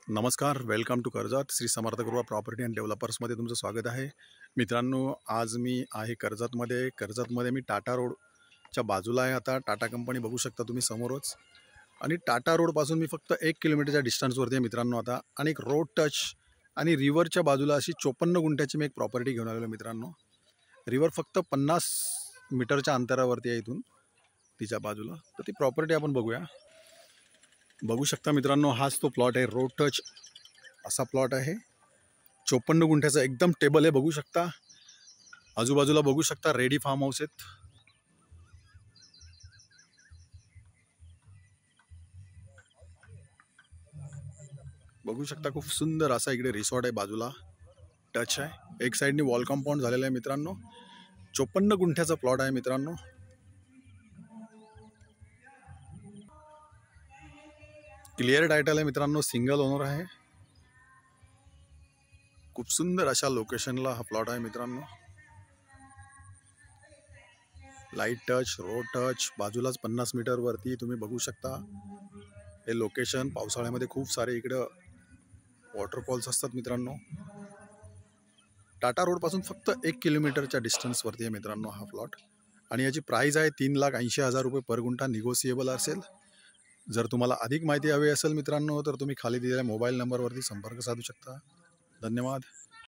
नमस्कार, welcome to Karjat. Shri Samarth गृह property and डेव्हलपर्समध्ये तुमचं स्वागत आहे. मित्रांनो, आज मी आहे कर्जतमध्ये मी टाटा रोडच्या बाजूला आहे. आता टाटा कंपनी बघू शकता तुम्ही समोरच. आणि टाटा रोडपासून मी फक्त 1 किलोमीटरच्या डिस्टन्सवरती आहे मित्रांनो आता. आणि एक रोड टच आणि रिव्हरच्या बाजूला अशी 54 गुंठ्याची मी एक प्रॉपर्टी घेऊन आलेलो मित्रांनो. रिव्हर फक्त 50 मीटरच्या अंतरावरती आहे इथून, तिच्या बाजूला. तर ती प्रॉपर्टी आपण बघूया. बघू शकता मित्रांनो, हाच तो प्लॉट आहे. रोड टच असा प्लॉट आहे. 54 गुंठ्याचा एकदम टेबल आहे. बघू शकता, आजूबाजूला बघू शकता रेडी फार्म हाऊस आहेत. बघू शकता खूप सुंदर असा इकडे रिसॉर्ट आहे, बाजूला टच आहे. एक साईडनी वॉल कंपाऊंड झालेलं आहे मित्रांनो. 54 गुंठ्याचा प्लॉट आहे मित्रांनो. क्लिअर टायटल आहे मित्रांनो, सिंगल ओनर आहे. खूप सुंदर अशा लोकेशनला हा प्लॉट आहे मित्रांनो. लाईट टच, रोड टच, बाजूलाच 50 मीटरवरती तुम्ही बघू शकता हे लोकेशन. पावसाळ्यामध्ये खूप सारे इकडं वॉटरफॉल्स असतात मित्रांनो. टाटा रोडपासून फक्त 1 किलोमीटरच्या डिस्टन्सवरती आहे मित्रांनो हा प्लॉट. आणि याची प्राईस आहे 3,80,000 रुपये पर गुंठा. निगोसिएबल असेल. जर तुम्हाला अधिक माहिती हवी असेल मित्रांनो, तर तुम्ही खाली दिलेल्या मोबाईल नंबरवरती संपर्क साधू शकता. धन्यवाद.